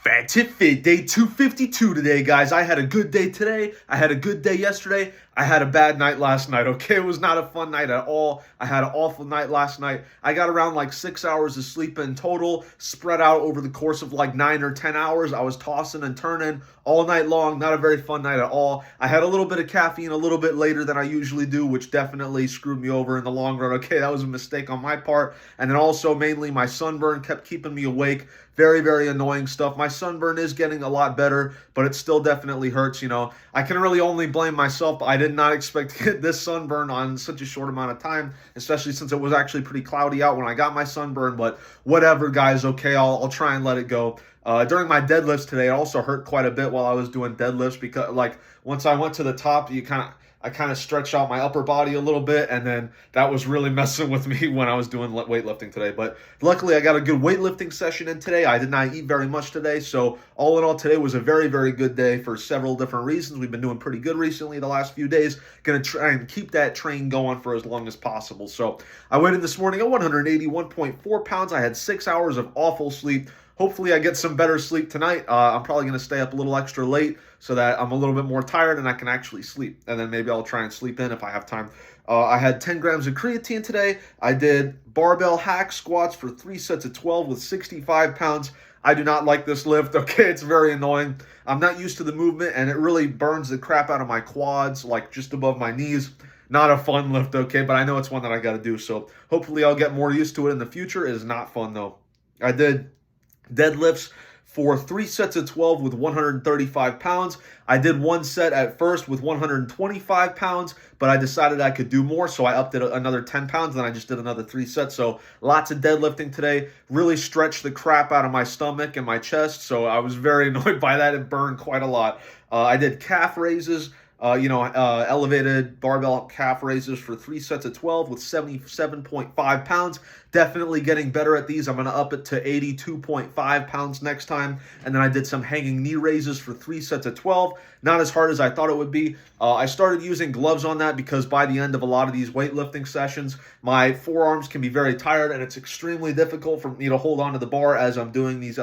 Fat Tip Fit, day 252 today, guys. I had a good day today. I had a good day yesterday. I had a bad night last night, okay? It was not a fun night at all. I had an awful night last night. I got around like 6 hours of sleep in total, spread out over the course of like 9 or 10 hours. I was tossing and turning all night long. Not a very fun night at all. I had a little bit of caffeine a little bit later than I usually do, which definitely screwed me over in the long run, okay? That was a mistake on my part. And then also, mainly, my sunburn kept keeping me awake. Very, very annoying stuff. My sunburn is getting a lot better, but it still definitely hurts, you know. I can really only blame myself. I did not expect to get this sunburn on such a short amount of time, especially since it was actually pretty cloudy out when I got my sunburn, but whatever, guys, okay, I'll try and let it go. During my deadlifts today, it also hurt quite a bit while I was doing deadlifts because, like, once I went to the top, I kind of stretched out my upper body a little bit, and then that was really messing with me when I was doing weightlifting today. But luckily, I got a good weightlifting session in today. I did not eat very much today, so all in all, today was a very, very good day for several different reasons. We've been doing pretty good recently the last few days. Going to try and keep that train going for as long as possible. So I weighed in this morning at 181.4 pounds. I had 6 hours of awful sleep. Hopefully I get some better sleep tonight. I'm probably going to stay up a little extra late so that I'm a little bit more tired and I can actually sleep. And then maybe I'll try and sleep in if I have time. I had 10 grams of creatine today. I did barbell hack squats for 3 sets of 12 with 65 pounds. I do not like this lift, okay? It's very annoying. I'm not used to the movement, and it really burns the crap out of my quads, like just above my knees. Not a fun lift, okay? But I know it's one that I got to do, so hopefully I'll get more used to it in the future. It is not fun, though. I did deadlifts for 3 sets of 12 with 135 pounds. I did one set at first with 125 pounds, but I decided I could do more, so I upped it another 10 pounds, then I just did another 3 sets. So lots of deadlifting today. Really stretched the crap out of my stomach and my chest, so I was very annoyed by that. It burned quite a lot. I did calf raises. Elevated barbell calf raises for 3 sets of 12 with 77.5 pounds. Definitely getting better at these. I'm going to up it to 82.5 pounds next time. And then I did some hanging knee raises for 3 sets of 12. Not as hard as I thought it would be. I started using gloves on that because by the end of a lot of these weightlifting sessions, my forearms can be very tired and it's extremely difficult for me to hold on to the bar as I'm doing these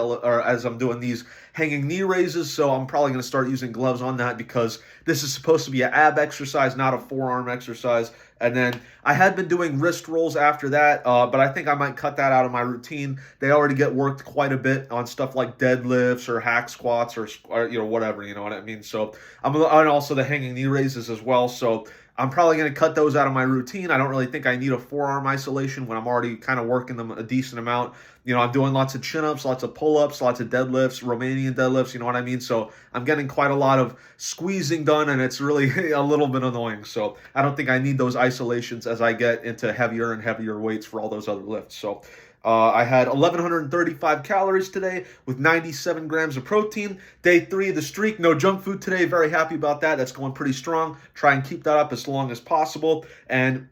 hanging knee raises. So I'm probably going to start using gloves on that because this is supposed to be an ab exercise, not a forearm exercise. And then I had been doing wrist rolls after that, but I think I might cut that out of my routine. They already get worked quite a bit on stuff like deadlifts or hack squats or whatever, you know what I mean? So and also the hanging knee raises as well. So I'm probably going to cut those out of my routine. I don't really think I need a forearm isolation when I'm already kind of working them a decent amount. You know, I'm doing lots of chin-ups, lots of pull-ups, lots of deadlifts, Romanian deadlifts, you know what I mean? So I'm getting quite a lot of squeezing done, and it's really a little bit annoying. So I don't think I need those isolations as I get into heavier and heavier weights for all those other lifts. So I had 1,135 calories today with 97 grams of protein. Day 3 of the streak, no junk food today. Very happy about that. That's going pretty strong. Try and keep that up as long as possible. And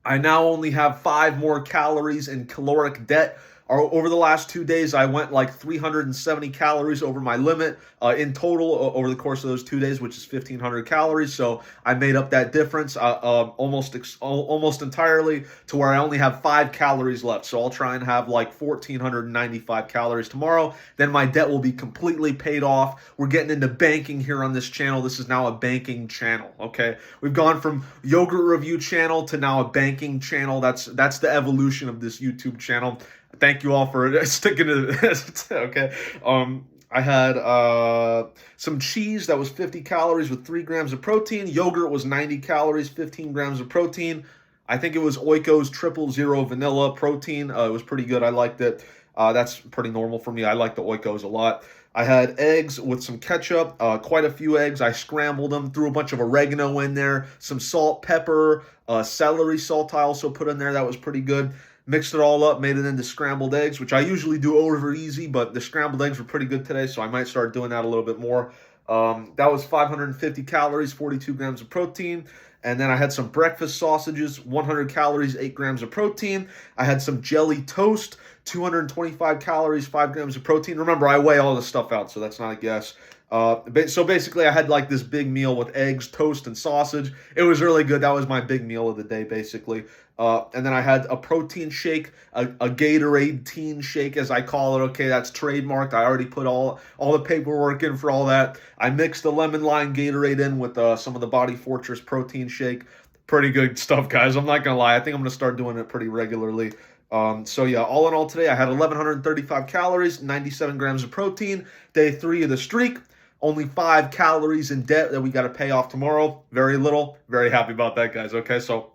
I now only have 5 more calories in caloric debt. Over the last 2 days, I went like 370 calories over my limit in total over the course of those 2 days, which is 1,500 calories. So I made up that difference almost entirely to where I only have 5 calories left. So I'll try and have like 1,495 calories tomorrow. Then my debt will be completely paid off. We're getting into banking here on this channel. This is now a banking channel, okay? We've gone from yogurt review channel to now a banking channel. That's the evolution of this YouTube channel. Thank you all for sticking to this. Okay. I had some cheese that was 50 calories with 3 grams of protein. Yogurt was 90 calories, 15 grams of protein. I think it was Oiko's 000 vanilla protein. It was pretty good. I liked it. That's pretty normal for me. I like the Oikos a lot. I had eggs with some ketchup, quite a few eggs. I scrambled them, threw a bunch of oregano in there, some salt, pepper, celery salt I also put in there. That was pretty good. Mixed it all up, made it into scrambled eggs, which I usually do over easy, but the scrambled eggs were pretty good today, so I might start doing that a little bit more. That was 550 calories, 42 grams of protein. And then I had some breakfast sausages, 100 calories, 8 grams of protein. I had some jelly toast, 225 calories, 5 grams of protein. Remember, I weigh all this stuff out, so that's not a guess. So basically, I had like this big meal with eggs, toast, and sausage. It was really good. That was my big meal of the day, basically. And then I had a protein shake, a Gatorade teen shake, as I call it. Okay, that's trademarked. I already put all the paperwork in for all that. I mixed the lemon lime Gatorade in with some of the Body Fortress protein shake. Pretty good stuff, guys. I'm not gonna lie. I think I'm gonna start doing it pretty regularly. So yeah, all in all today, I had 1,135 calories, 97 grams of protein. Day 3 of the streak. Only 5 calories in debt that we got to pay off tomorrow. Very little. Very happy about that, guys. Okay, so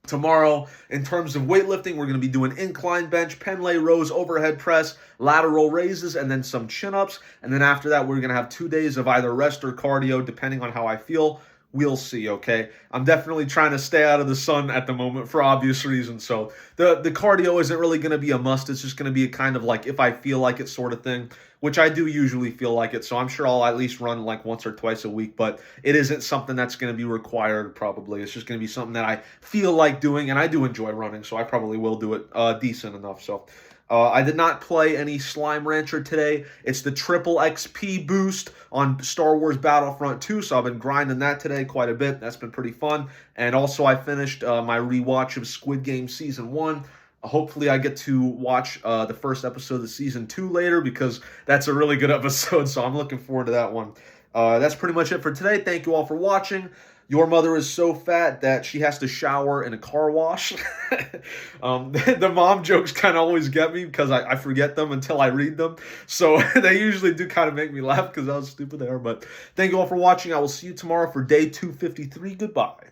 tomorrow, in terms of weightlifting, we're going to be doing incline bench, Pendlay rows, overhead press, lateral raises, and then some chin-ups. And then after that, we're going to have 2 days of either rest or cardio, depending on how I feel. We'll see, okay? I'm definitely trying to stay out of the sun at the moment for obvious reasons. So the cardio isn't really going to be a must. It's just going to be a kind of like if I feel like it sort of thing, which I do usually feel like it. So I'm sure I'll at least run like once or twice a week, but it isn't something that's going to be required probably. It's just going to be something that I feel like doing, and I do enjoy running, so I probably will do it decent enough. So I did not play any Slime Rancher today. It's the triple XP boost on Star Wars Battlefront 2, so I've been grinding that today quite a bit. That's been pretty fun. And also I finished my rewatch of Squid Game Season 1. Hopefully I get to watch the first episode of Season 2 later because that's a really good episode, so I'm looking forward to that one. That's pretty much it for today. Thank you all for watching. Your mother is so fat that she has to shower in a car wash. The mom jokes kind of always get me because I forget them until I read them. So they usually do kind of make me laugh because how stupid they are. But thank you all for watching. I will see you tomorrow for day 253. Goodbye.